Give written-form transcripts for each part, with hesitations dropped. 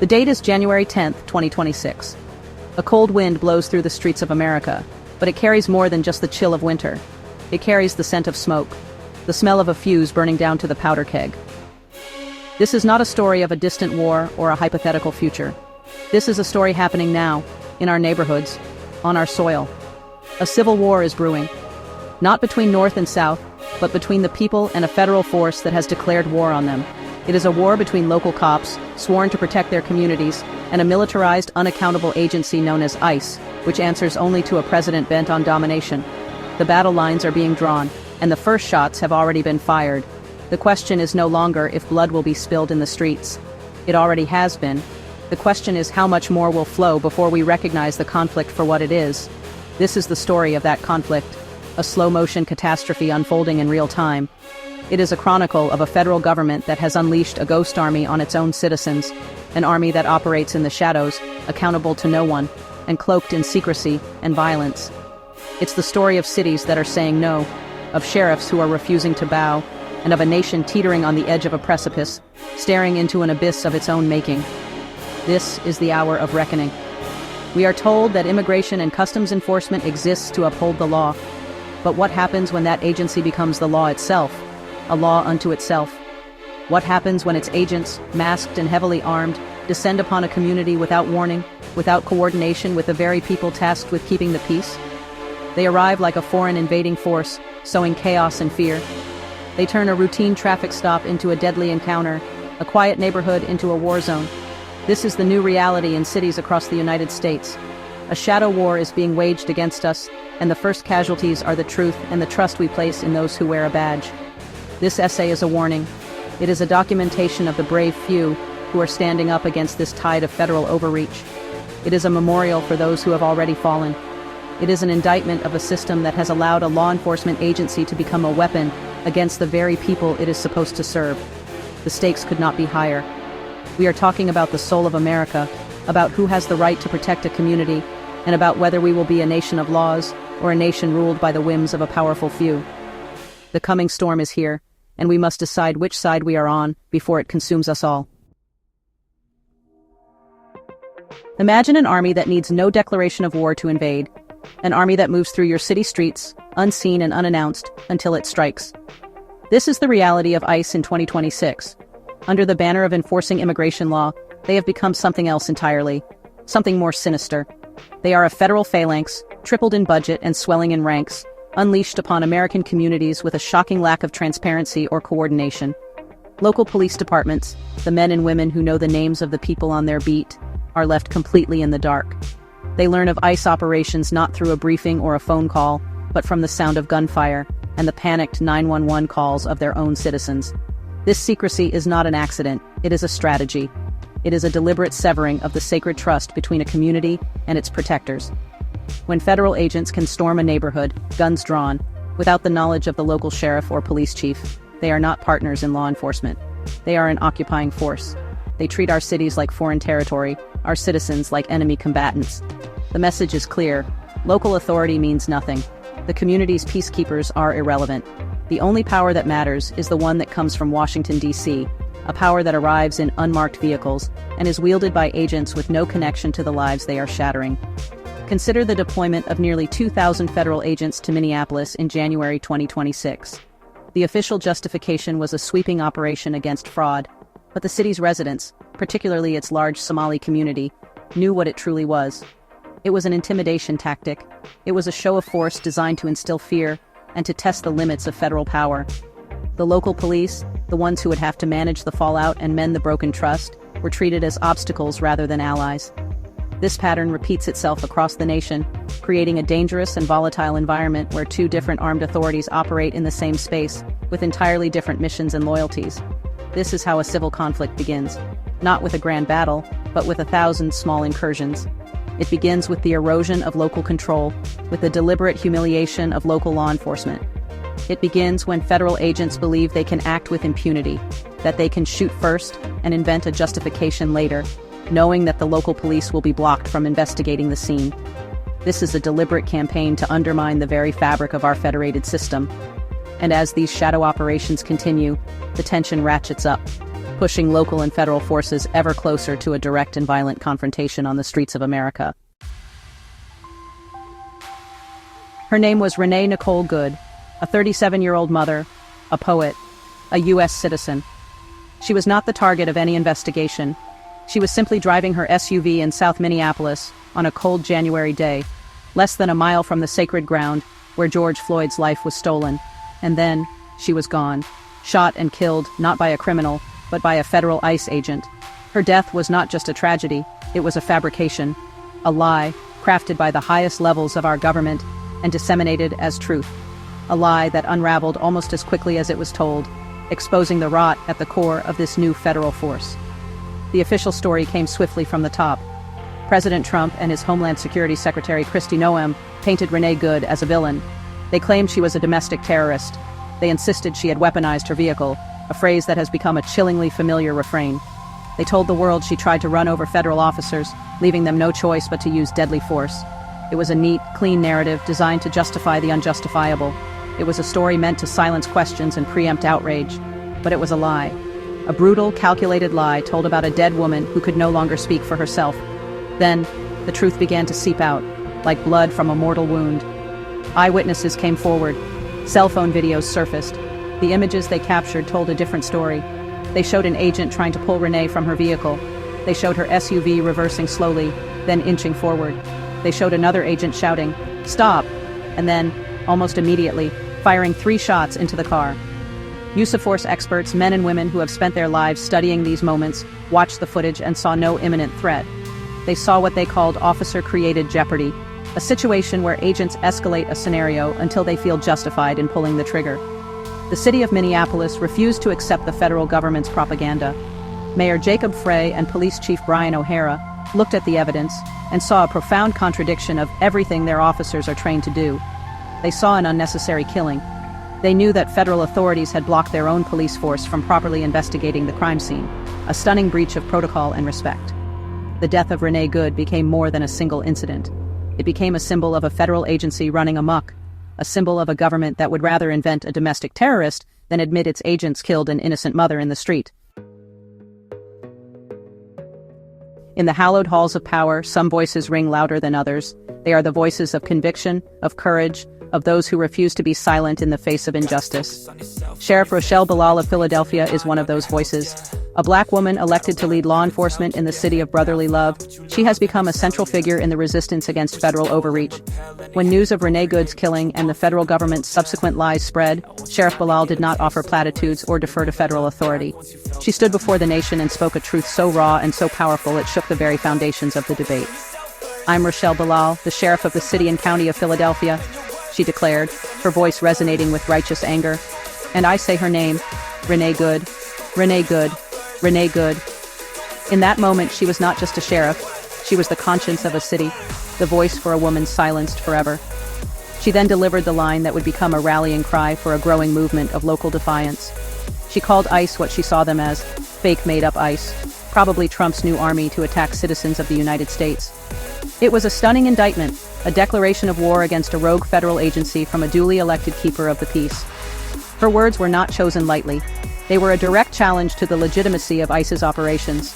The date is January 10th, 2026. A cold wind blows through the streets of America, but it carries more than just the chill of winter. It carries the scent of smoke, the smell of a fuse burning down to the powder keg. This is not a story of a distant war or a hypothetical future. This is a story happening now, in our neighborhoods, on our soil. A civil war is brewing, not between North and South, but between the people and a federal force that has declared war on them. It is a war between local cops, sworn to protect their communities, and a militarized, unaccountable agency known as ICE, which answers only to a president bent on domination. The battle lines are being drawn, and the first shots have already been fired. The question is no longer if blood will be spilled in the streets. It already has been. The question is how much more will flow before we recognize the conflict for what it is. This is the story of that conflict, a slow-motion catastrophe unfolding in real time. It is a chronicle of a federal government that has unleashed a ghost army on its own citizens, an army that operates in the shadows, accountable to no one, and cloaked in secrecy and violence. It's the story of cities that are saying no, of sheriffs who are refusing to bow, and of a nation teetering on the edge of a precipice, staring into an abyss of its own making. This is the hour of reckoning. We are told that immigration and customs enforcement exists to uphold the law. But what happens when that agency becomes the law itself, a law unto itself? What happens when its agents, masked and heavily armed, descend upon a community without warning, without coordination with the very people tasked with keeping the peace? They arrive like a foreign invading force, sowing chaos and fear. They turn a routine traffic stop into a deadly encounter, a quiet neighborhood into a war zone. This is the new reality in cities across the United States. A shadow war is being waged against us, and the first casualties are the truth and the trust we place in those who wear a badge. This essay is a warning. It is a documentation of the brave few who are standing up against this tide of federal overreach. It is a memorial for those who have already fallen. It is an indictment of a system that has allowed a law enforcement agency to become a weapon against the very people it is supposed to serve. The stakes could not be higher. We are talking about the soul of America, about who has the right to protect a community, and about whether we will be a nation of laws or a nation ruled by the whims of a powerful few. The coming storm is here, and we must decide which side we are on before it consumes us all. Imagine an army that needs no declaration of war to invade, an army that moves through your city streets, unseen and unannounced, until it strikes. This is the reality of ICE in 2026. Under the banner of enforcing immigration law, they have become something else entirely, something more sinister. They are a federal phalanx, tripled in budget and swelling in ranks, unleashed upon American communities with a shocking lack of transparency or coordination. Local police departments, the men and women who know the names of the people on their beat, are left completely in the dark. They learn of ICE operations not through a briefing or a phone call, but from the sound of gunfire and the panicked 911 calls of their own citizens. This secrecy is not an accident, it is a strategy. It is a deliberate severing of the sacred trust between a community and its protectors. When federal agents can storm a neighborhood, guns drawn, without the knowledge of the local sheriff or police chief, they are not partners in law enforcement. They are an occupying force. They treat our cities like foreign territory, our citizens like enemy combatants. The message is clear. Local authority means nothing. The community's peacekeepers are irrelevant. The only power that matters is the one that comes from Washington, D.C., a power that arrives in unmarked vehicles and is wielded by agents with no connection to the lives they are shattering. Consider the deployment of nearly 2,000 federal agents to Minneapolis in January 2026. The official justification was a sweeping operation against fraud, but the city's residents, particularly its large Somali community, knew what it truly was. It was an intimidation tactic. It was a show of force designed to instill fear and to test the limits of federal power. The local police, the ones who would have to manage the fallout and mend the broken trust, were treated as obstacles rather than allies. This pattern repeats itself across the nation, creating a dangerous and volatile environment where two different armed authorities operate in the same space, with entirely different missions and loyalties. This is how a civil conflict begins, not with a grand battle, but with 1,000 small incursions. It begins with the erosion of local control, with the deliberate humiliation of local law enforcement. It begins when federal agents believe they can act with impunity, that they can shoot first and invent a justification later, knowing that the local police will be blocked from investigating the scene. This is a deliberate campaign to undermine the very fabric of our federated system. And as these shadow operations continue, the tension ratchets up. pushing local and federal forces ever closer to a direct and violent confrontation on the streets of America. Her name was Renee Nicole Goode, a 37-year-old mother, a poet, a U.S. citizen. She was not the target of any investigation. She was simply driving her SUV in South Minneapolis on a cold January day, less than a mile from the sacred ground where George Floyd's life was stolen. And then, she was gone, shot and killed not by a criminal, but by a federal ICE agent. Her death was not just a tragedy, it was a fabrication, a lie crafted by the highest levels of our government and disseminated as truth. A lie that unraveled almost as quickly as it was told, exposing the rot at the core of this new federal force. The official story came swiftly from the top. President Trump and his Homeland Security Secretary Kristi Noem painted Renee Goode as a villain. They claimed she was a domestic terrorist. They insisted she had weaponized her vehicle, a phrase that has become a chillingly familiar refrain. They told the world she tried to run over federal officers, leaving them no choice but to use deadly force. It was a neat, clean narrative designed to justify the unjustifiable. It was a story meant to silence questions and preempt outrage. But it was a lie. A brutal, calculated lie told about a dead woman who could no longer speak for herself. Then, the truth began to seep out, like blood from a mortal wound. Eyewitnesses came forward. Cell phone videos surfaced. The images they captured told a different story. They showed an agent trying to pull Renee from her vehicle. They showed her SUV reversing slowly, then inching forward. They showed another agent shouting, "Stop!" and then, almost immediately, firing 3 shots into the car. Use of force experts, men and women who have spent their lives studying these moments, watched the footage and saw no imminent threat. They saw what they called officer-created jeopardy, a situation where agents escalate a scenario until they feel justified in pulling the trigger. The city of Minneapolis refused to accept the federal government's propaganda. Mayor Jacob Frey and Police Chief Brian O'Hara looked at the evidence and saw a profound contradiction of everything their officers are trained to do. They saw an unnecessary killing. They knew that federal authorities had blocked their own police force from properly investigating the crime scene, a stunning breach of protocol and respect. The death of Renee Goode became more than a single incident. It became a symbol of a federal agency running amok, a symbol of a government that would rather invent a domestic terrorist than admit its agents killed an innocent mother in the street. In the hallowed halls of power, some voices ring louder than others. They are the voices of conviction, of courage, of those who refuse to be silent in the face of injustice. Sheriff Rochelle Ballal of Philadelphia is one of those voices. A black woman elected to lead law enforcement in the city of brotherly love, she has become a central figure in the resistance against federal overreach. When news of Renee Goode's killing and the federal government's subsequent lies spread, Sheriff Ballal did not offer platitudes or defer to federal authority. She stood before the nation and spoke a truth so raw and so powerful it shook the very foundations of the debate. "I'm Rochelle Ballal, the sheriff of the city and county of Philadelphia," she declared, her voice resonating with righteous anger. "And I say her name, Renee Goode, Renee Goode, Renee Goode." In that moment, she was not just a sheriff. She was the conscience of a city, the voice for a woman silenced forever. She then delivered the line that would become a rallying cry for a growing movement of local defiance. She called ICE what she saw them as, fake made-up ICE, probably Trump's new army to attack citizens of the United States. It was a stunning indictment, a declaration of war against a rogue federal agency from a duly elected keeper of the peace. Her words were not chosen lightly. They were a direct challenge to the legitimacy of ICE's operations.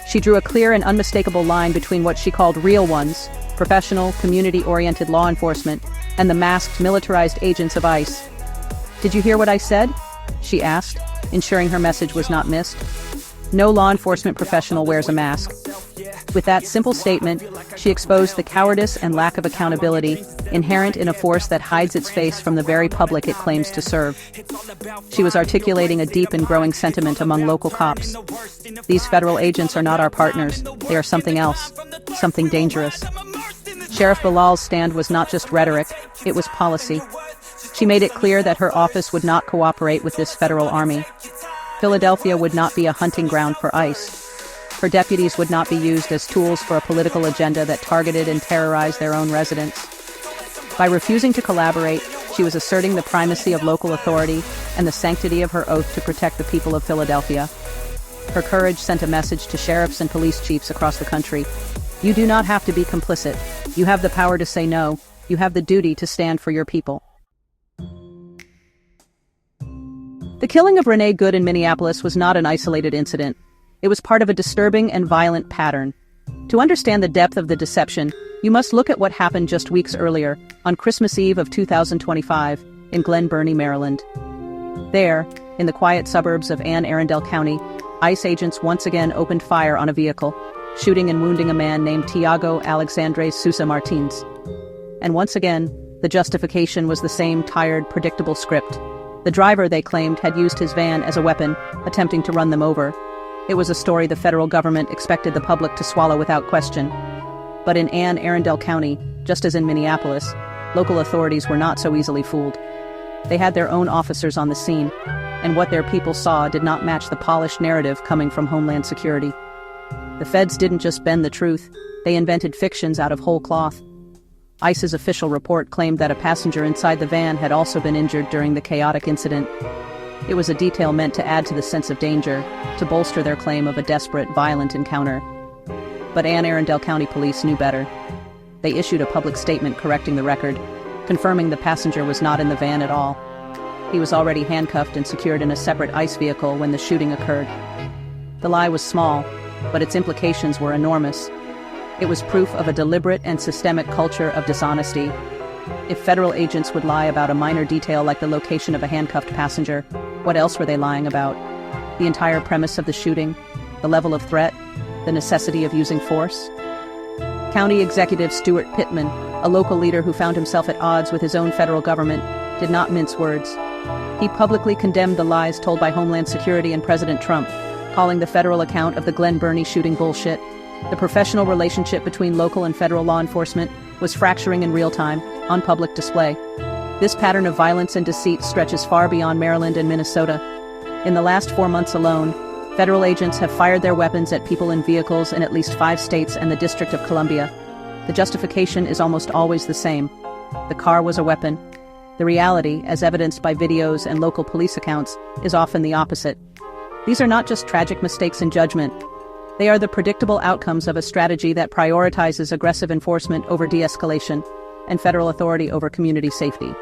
She drew a clear and unmistakable line between what she called real ones, professional, community-oriented law enforcement, and the masked, militarized agents of ICE. "Did you hear what I said?" she asked, ensuring her message was not missed. No law enforcement professional wears a mask. With that simple statement, she exposed the cowardice and lack of accountability inherent in a force that hides its face from the very public it claims to serve. She was articulating a deep and growing sentiment among local cops. These federal agents are not our partners. They are something else, something dangerous. Sheriff Ballal's stand was not just rhetoric, it was policy. She made it clear that her office would not cooperate with this federal army. Philadelphia would not be a hunting ground for ICE. Her deputies would not be used as tools for a political agenda that targeted and terrorized their own residents. By refusing to collaborate, she was asserting the primacy of local authority and the sanctity of her oath to protect the people of Philadelphia. Her courage sent a message to sheriffs and police chiefs across the country. You do not have to be complicit. You have the power to say no. You have the duty to stand for your people. The killing of Renee Good in Minneapolis was not an isolated incident. It was part of a disturbing and violent pattern. To understand the depth of the deception, you must look at what happened just weeks earlier, on Christmas Eve of 2025, in Glen Burnie, Maryland. There, in the quiet suburbs of Anne Arundel County, ICE agents once again opened fire on a vehicle, shooting and wounding a man named Tiago Alexandre Sousa Martins. And once again, the justification was the same tired, predictable script. The driver, they claimed, had used his van as a weapon, attempting to run them over. It was a story the federal government expected the public to swallow without question. But in Anne Arundel County, just as in Minneapolis, local authorities were not so easily fooled. They had their own officers on the scene, and what their people saw did not match the polished narrative coming from Homeland Security. The feds didn't just bend the truth, they invented fictions out of whole cloth. ICE's official report claimed that a passenger inside the van had also been injured during the chaotic incident. It was a detail meant to add to the sense of danger, to bolster their claim of a desperate, violent encounter. But Anne Arundel County Police knew better. They issued a public statement correcting the record, confirming the passenger was not in the van at all. He was already handcuffed and secured in a separate ICE vehicle when the shooting occurred. The lie was small, but its implications were enormous. It was proof of a deliberate and systemic culture of dishonesty. If federal agents would lie about a minor detail like the location of a handcuffed passenger, what else were they lying about? The entire premise of the shooting, the level of threat, the necessity of using force? County Executive Stuart Pittman, a local leader who found himself at odds with his own federal government, did not mince words. He publicly condemned the lies told by Homeland Security and President Trump, calling the federal account of the Glen Burnie shooting bullshit. The professional relationship between local and federal law enforcement was fracturing in real time, on public display. This pattern of violence and deceit stretches far beyond Maryland and Minnesota. In the last 4 months alone, federal agents have fired their weapons at people in vehicles in at least 5 states and the District of Columbia. The justification is almost always the same. The car was a weapon. The reality, as evidenced by videos and local police accounts, is often the opposite. These are not just tragic mistakes in judgment. They are the predictable outcomes of a strategy that prioritizes aggressive enforcement over de-escalation and federal authority over community safety.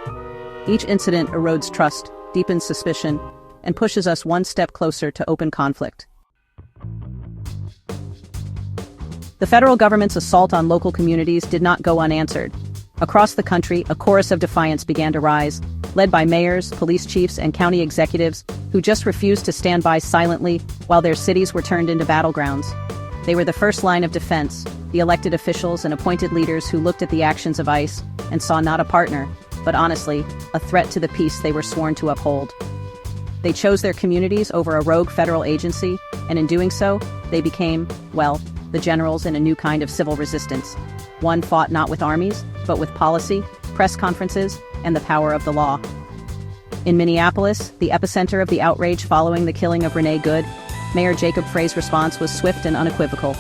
Each incident erodes trust, deepens suspicion, and pushes us one step closer to open conflict. The federal government's assault on local communities did not go unanswered. Across the country, a chorus of defiance began to rise, led by mayors, police chiefs, and county executives who just refused to stand by silently while their cities were turned into battlegrounds. They were the first line of defense, the elected officials and appointed leaders who looked at the actions of ICE and saw not a partner, but honestly, a threat to the peace they were sworn to uphold. They chose their communities over a rogue federal agency, and in doing so, they became, well, the generals in a new kind of civil resistance. One fought not with armies, but with policy, press conferences, and the power of the law. In Minneapolis, the epicenter of the outrage following the killing of Renee Good, Mayor Jacob Frey's response was swift and unequivocal.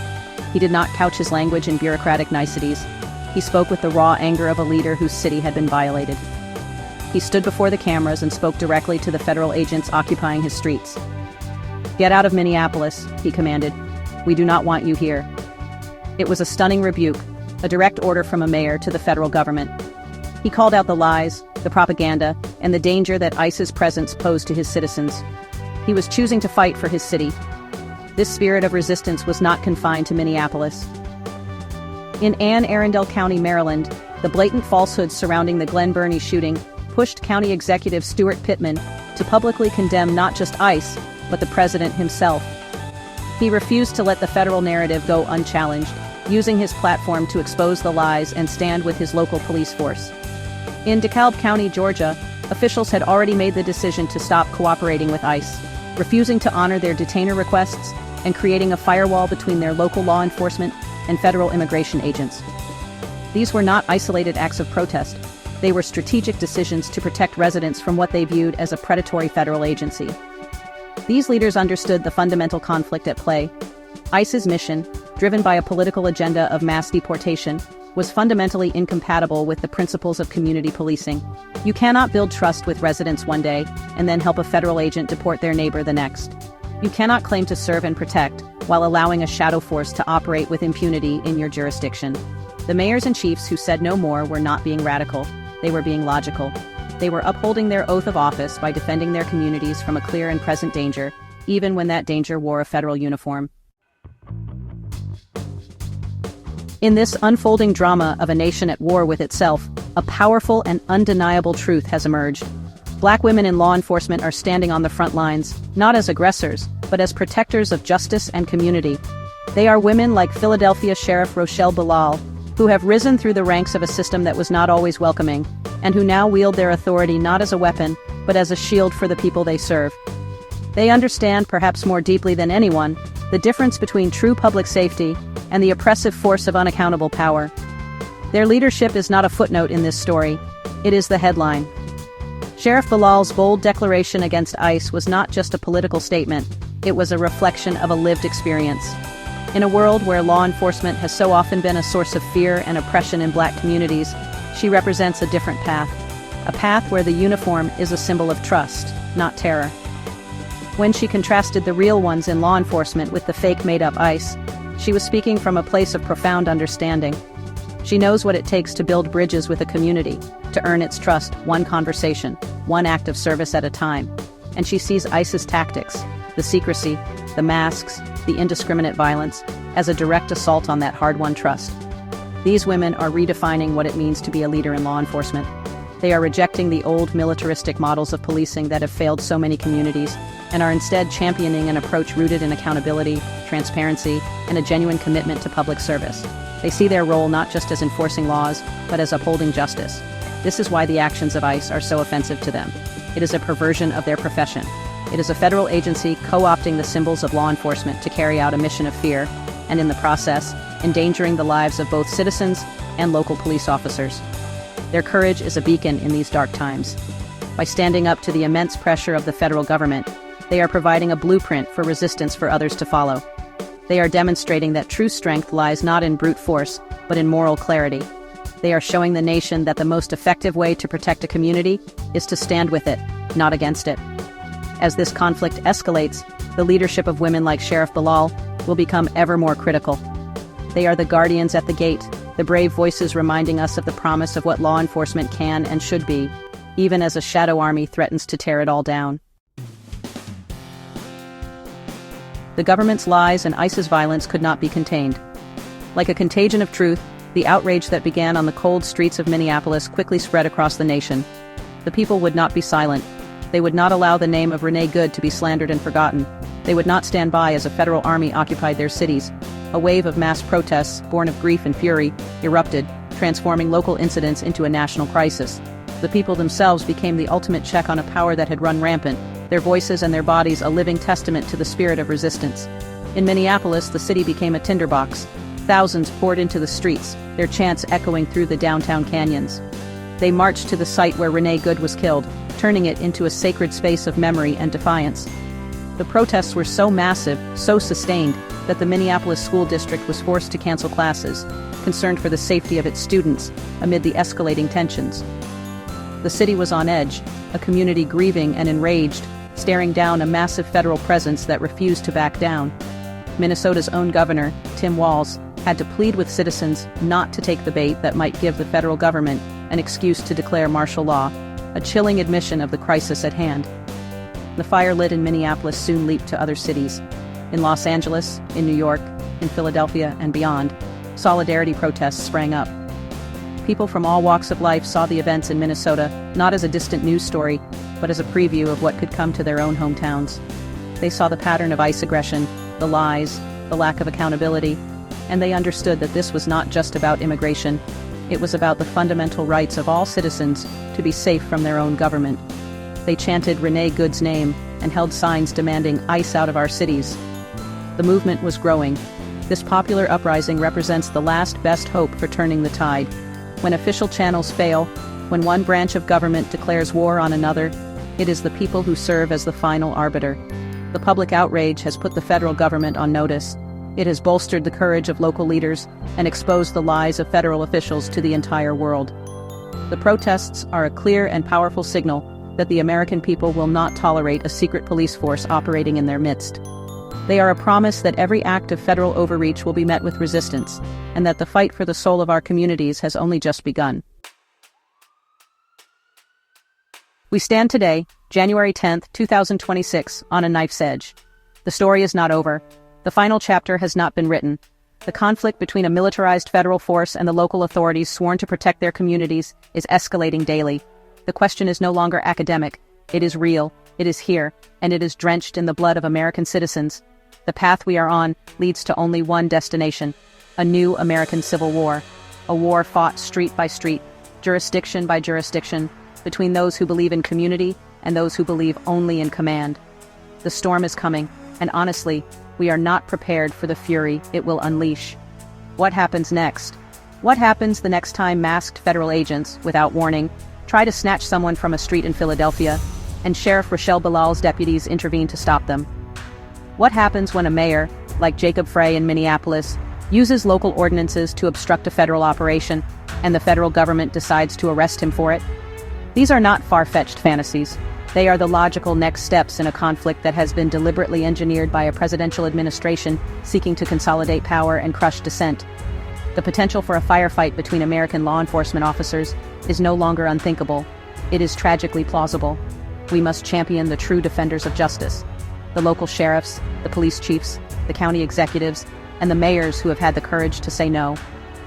He did not couch his language in bureaucratic niceties. He spoke with the raw anger of a leader whose city had been violated. He stood before the cameras and spoke directly to the federal agents occupying his streets. "Get out of Minneapolis," he commanded. "We do not want you here." It was a stunning rebuke, a direct order from a mayor to the federal government. He called out the lies, the propaganda, and the danger that ICE's presence posed to his citizens. He was choosing to fight for his city. This spirit of resistance was not confined to Minneapolis. In Anne Arundel County, Maryland, the blatant falsehoods surrounding the Glen Burnie shooting pushed County Executive Stuart Pittman to publicly condemn not just ICE, but the president himself. He refused to let the federal narrative go unchallenged, using his platform to expose the lies and stand with his local police force. In DeKalb County, Georgia, officials had already made the decision to stop cooperating with ICE, refusing to honor their detainer requests and creating a firewall between their local law enforcement and federal immigration agents. These were not isolated acts of protest. They were strategic decisions to protect residents from what they viewed as a predatory federal agency. These leaders understood the fundamental conflict at play. ICE's mission, driven by a political agenda of mass deportation, was fundamentally incompatible with the principles of community policing. You cannot build trust with residents one day and then help a federal agent deport their neighbor the next. You cannot claim to serve and protect while allowing a shadow force to operate with impunity in your jurisdiction. The mayors and chiefs who said no more were not being radical. They were being logical. They were upholding their oath of office by defending their communities from a clear and present danger, even when that danger wore a federal uniform. In this unfolding drama of a nation at war with itself, a powerful and undeniable truth has emerged. Black women in law enforcement are standing on the front lines, not as aggressors, but as protectors of justice and community. They are women like Philadelphia Sheriff Rochelle Bilal, who have risen through the ranks of a system that was not always welcoming, and who now wield their authority not as a weapon, but as a shield for the people they serve. They understand, perhaps more deeply than anyone, the difference between true public safety and the oppressive force of unaccountable power. Their leadership is not a footnote in this story, it is the headline. Sheriff Bilal's bold declaration against ICE was not just a political statement, it was a reflection of a lived experience. In a world where law enforcement has so often been a source of fear and oppression in Black communities, she represents a different path. A path where the uniform is a symbol of trust, not terror. When she contrasted the real ones in law enforcement with the fake made-up ICE, she was speaking from a place of profound understanding. She knows what it takes to build bridges with a community, to earn its trust one conversation, one act of service at a time. And she sees ICE's tactics, the secrecy, the masks, the indiscriminate violence, as a direct assault on that hard-won trust. These women are redefining what it means to be a leader in law enforcement. They are rejecting the old militaristic models of policing that have failed so many communities, and are instead championing an approach rooted in accountability, transparency, and a genuine commitment to public service. They see their role not just as enforcing laws, but as upholding justice. This is why the actions of ICE are so offensive to them. It is a perversion of their profession. It is a federal agency co-opting the symbols of law enforcement to carry out a mission of fear, and in the process, endangering the lives of both citizens and local police officers. Their courage is a beacon in these dark times. By standing up to the immense pressure of the federal government, they are providing a blueprint for resistance for others to follow. They are demonstrating that true strength lies not in brute force, but in moral clarity. They are showing the nation that the most effective way to protect a community is to stand with it, not against it. As this conflict escalates, the leadership of women like Sheriff Bilal will become ever more critical. They are the guardians at the gate, the brave voices reminding us of the promise of what law enforcement can and should be, even as a shadow army threatens to tear it all down. The government's lies and ICE's violence could not be contained. Like a contagion of truth, the outrage that began on the cold streets of Minneapolis quickly spread across the nation. The people would not be silent. They would not allow the name of Renee Good to be slandered and forgotten. They would not stand by as a federal army occupied their cities. A wave of mass protests, born of grief and fury, erupted, transforming local incidents into a national crisis. The people themselves became the ultimate check on a power that had run rampant, their voices and their bodies a living testament to the spirit of resistance. In Minneapolis, the city became a tinderbox. Thousands poured into the streets, their chants echoing through the downtown canyons. They marched to the site where Renee Good was killed, turning it into a sacred space of memory and defiance. The protests were so massive, so sustained, that the Minneapolis School District was forced to cancel classes, concerned for the safety of its students amid the escalating tensions. The city was on edge, a community grieving and enraged, staring down a massive federal presence that refused to back down. Minnesota's own governor, Tim Walz, had to plead with citizens not to take the bait that might give the federal government an excuse to declare martial law, a chilling admission of the crisis at hand. The fire lit in Minneapolis soon leaped to other cities. In Los Angeles, in New York, in Philadelphia, and beyond, solidarity protests sprang up. People from all walks of life saw the events in Minnesota not as a distant news story, but as a preview of what could come to their own hometowns. They saw the pattern of ICE aggression, the lies, the lack of accountability, and they understood that this was not just about immigration. It was about the fundamental rights of all citizens to be safe from their own government. They chanted Renee Good's name and held signs demanding ICE out of our cities. The movement was growing. This popular uprising represents the last best hope for turning the tide. When official channels fail, when one branch of government declares war on another, it is the people who serve as the final arbiter. The public outrage has put the federal government on notice. It has bolstered the courage of local leaders and exposed the lies of federal officials to the entire world. The protests are a clear and powerful signal that the American people will not tolerate a secret police force operating in their midst. They are a promise that every act of federal overreach will be met with resistance, and that the fight for the soul of our communities has only just begun. We stand today, January 10th, 2026, on a knife's edge. The story is not over. The final chapter has not been written. The conflict between a militarized federal force and the local authorities sworn to protect their communities is escalating daily. The question is no longer academic. It is real, it is here, and it is drenched in the blood of American citizens. The path we are on leads to only one destination: a new American Civil War. A war fought street by street, jurisdiction by jurisdiction, between those who believe in community and those who believe only in command. The storm is coming, and honestly, we are not prepared for the fury it will unleash. What happens next? What happens the next time masked federal agents, without warning, try to snatch someone from a street in Philadelphia, and Sheriff Rochelle Bilal's deputies intervene to stop them? What happens when a mayor, like Jacob Frey in Minneapolis, uses local ordinances to obstruct a federal operation, and the federal government decides to arrest him for it? These are not far-fetched fantasies. They are the logical next steps in a conflict that has been deliberately engineered by a presidential administration seeking to consolidate power and crush dissent. The potential for a firefight between American law enforcement officers is no longer unthinkable. It is tragically plausible. We must champion the true defenders of justice: the local sheriffs, the police chiefs, the county executives, and the mayors who have had the courage to say no.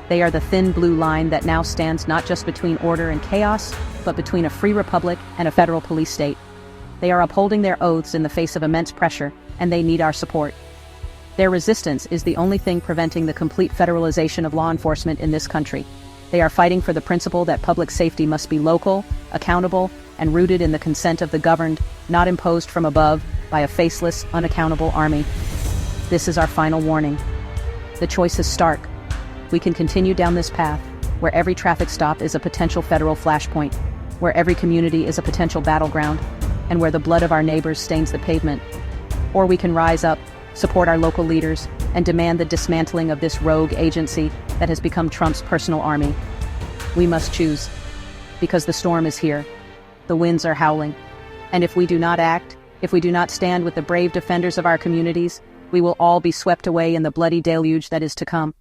They are the thin blue line that now stands not just between order and chaos, but between a free republic and a federal police state. They are upholding their oaths in the face of immense pressure, and they need our support. Their resistance is the only thing preventing the complete federalization of law enforcement in this country. They are fighting for the principle that public safety must be local, accountable, and rooted in the consent of the governed, not imposed from above by a faceless, unaccountable army. This is our final warning. The choice is stark. We can continue down this path, where every traffic stop is a potential federal flashpoint, where every community is a potential battleground, and where the blood of our neighbors stains the pavement. Or we can rise up, support our local leaders, and demand the dismantling of this rogue agency that has become Trump's personal army. We must choose, because the storm is here. The winds are howling. And if we do not act, if we do not stand with the brave defenders of our communities, we will all be swept away in the bloody deluge that is to come.